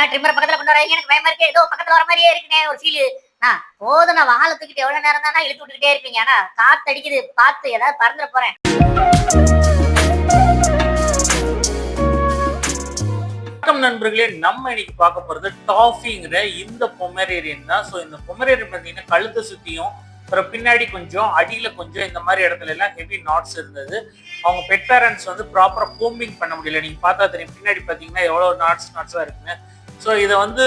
Trimmer பக்கத்துல கொண்டு வர எனக்கு பயமா இருக்கு, ஏதோ பக்கத்துல வர மாதிரியே இருக்குனே ஒரு ஃபீல். போதும், நான் வாழை தூக்கிட்டு எவ்வளவு நேரம் தானே இழுத்து விட்டுக்கிட்டே இருப்பீங்க. ஆனா காத்து அடிக்குது, பார்த்து ஏதாவது பறந்துட போறேன். வணக்கம் நண்பர்களே, நம்ம இன்னைக்கு பார்க்க போறது டாஃபிங்கிற இந்த பொமரேரியன் தான். ஸோ இந்த பொமரேரியன் பார்த்தீங்கன்னா கழுத்தை சுத்தியும் அப்புறம் பின்னாடி கொஞ்சம் அடியில கொஞ்சம் இந்த மாதிரி இடத்துல எல்லாம் ஹெவி நாட்ஸ் இருந்தது. அவங்க பெட் பேரண்ட்ஸ் வந்து ப்ராப்பரா கோம்பிங் பண்ண முடியல. நீங்க பார்த்தா தெரியும் பின்னாடி பார்த்தீங்கன்னா எவ்வளவு நாட்ஸா இருக்குன்னு. ஸோ இதை வந்து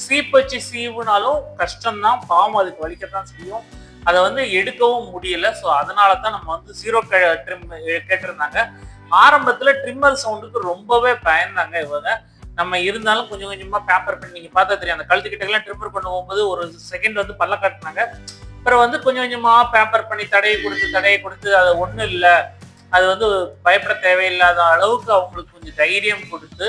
சீப் வச்சு சீவுனாலும் கஷ்டம்தான், பாவம், அதுக்கு வலிக்கத்தான் செய்யும். அதை வந்து எடுக்கவும் முடியல. ஸோ அதனால தான் நம்ம வந்து ஜீரோ ட்ரிம் கேட்டிருந்தாங்க. ஆரம்பத்துல ட்ரிம்மர் சவுண்டுக்கு ரொம்பவே பயந்தாங்க இவங்க. நம்ம இருந்தாலும் கொஞ்சம் கொஞ்சமா பேப்பர் பண்ணி, நீங்க பார்த்தா தெரியும் அந்த கழுத்துக்கிட்ட எல்லாம் ட்ரிம்மர் பண்ண போகும்போது ஒரு செகண்ட் வந்து பல்ல காட்டினாங்க. அப்புறம் வந்து கொஞ்சம் கொஞ்சமா பேப்பர் பண்ணி தடையை கொடுத்து அது ஒண்ணும் இல்லை, அது வந்து பயப்பட தேவையில்லாத அளவுக்கு அவங்களுக்கு கொஞ்சம் தைரியம் கொடுத்து.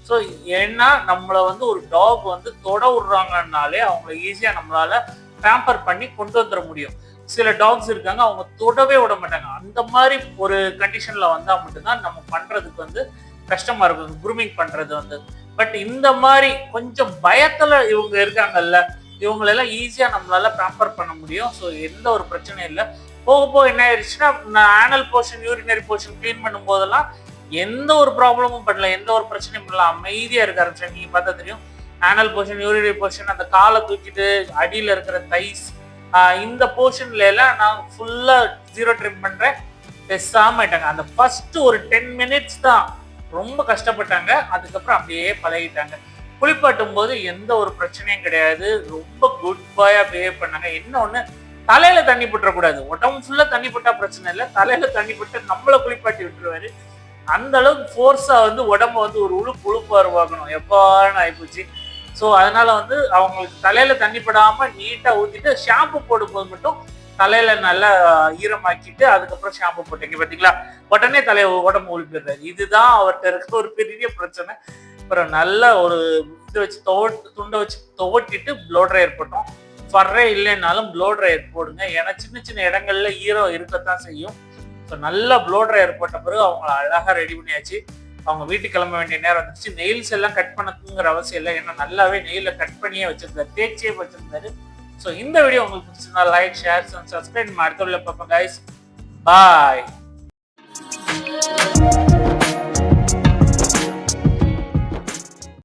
ஸோ ஏன்னா நம்மளை வந்து ஒரு டாக் வந்து தொட விடுறாங்கன்னாலே அவங்கள ஈஸியா நம்மளால பேம்பர் பண்ணி கொண்டு வந்துட முடியும். சில டாக்ஸ் இருக்காங்க அவங்க தொடவே விட மாட்டாங்க. அந்த மாதிரி ஒரு கண்டிஷன்ல வந்தா மட்டும்தான் நம்ம பண்றதுக்கு வந்து கஷ்டமா இருக்கும், குரூமிங் பண்றது வந்து. பட் இந்த மாதிரி கொஞ்சம் பயத்துல இவங்க இருக்காங்கல்ல, இவங்களெல்லாம் ஈஸியா நம்மளால பேம்பர் பண்ண முடியும். ஸோ எந்த ஒரு பிரச்சனையும் இல்லை. போக போக என்ன ஆயிடுச்சுன்னா, நான் ஆனல் போர்ஷன் யூரினரி போர்ஷன் கிளீன் பண்ணும் போதெல்லாம் எந்த ஒரு ப்ராப்ளமும் பண்ணல, எந்த ஒரு பிரச்சனையும் பண்ணல, அமைதியா இருக்க ஆரம்பிச்சேன். நீங்க பார்த்தா தெரியும் ஆனல் போர்ஷன், யூரினரி போர்ஷன், அந்த காலை தூக்கிட்டு அடியில இருக்கிற தைஸ், இந்த போர்ஷன்ல எல்லாம் நான் ஃபுல்லா ஜீரோ ட்ரிம் பண்றேன். பேசாம ஆயிட்டாங்க. அந்த ஃபர்ஸ்ட் ஒரு 10 மினிட்ஸ் தான் ரொம்ப கஷ்டப்பட்டாங்க. அதுக்கப்புறம் அப்படியே பழகிட்டாங்க. குளிப்பாட்டும் போது எந்த ஒரு பிரச்சனையும் கிடையாது. ரொம்ப குட் பாயா பிஹேவ் பண்ணாங்க. என்ன ஒண்ணு, தலையில தண்ணி பற்றக்கூடாது. உடம்பு ஃபுல்லா தண்ணி பட்டா பிரச்சனை இல்லை, தலையில தண்ணி பட்டு நம்மளை குளிப்பாட்டி விட்டுருவாரு. அந்த அளவுக்கு ஃபோர்ஸா வந்து உடம்ப வந்து ஒரு உழுப்பு உருவாக்கணும் எப்பான்னு ஆயிப்போச்சு. ஸோ அதனால வந்து அவங்களுக்கு தலையில தண்ணி படாம நீட்டா ஊத்திட்டு ஷாம்பு போடும்போது மட்டும் தலையில நல்லா ஈரமாக்கிட்டு அதுக்கப்புறம் ஷாம்பு போட்டீங்க பார்த்தீங்களா, உடனே உடம்பு உழுப்பிடுறாரு. இதுதான் அவர்கிட்ட இருக்க ஒரு பெரிய பிரச்சனை. அப்புறம் நல்ல ஒரு இதை வச்சு துண்டை வச்சு துவட்டிட்டு ப்ளோ ட்ரையர் போட்டோம். ஃபர்ரே இல்லைன்னாலும் ப்ளோ ட்ரையர் போடுங்க, ஏன்னா சின்ன சின்ன இடங்கள்ல ஈரம் இருக்கத்தான் செய்யும். ஸோ நல்லா ப்ளோ ட்ரையர் போட்ட பிறகு அவங்கள அழகா ரெடி பண்ணியாச்சு. அவங்க வீட்டுக்கு கிளம்ப வேண்டிய நேரம் வந்துச்சு. நெயில்ஸ் எல்லாம் கட் பண்ணணுங்கிற அவசியம் இல்லை, ஏன்னா நல்லாவே நெயில கட் பண்ணியே வச்சிருந்தாரு, தேய்ச்சியே வச்சிருந்தாரு. ஸோ இந்த வீடியோ உங்களுக்கு பிடிச்சிருந்தா லைக், ஷேர், சப்ஸ்கிரைப். அடுத்த வீடியோல பார்ப்போம் கைஸ். பாய்.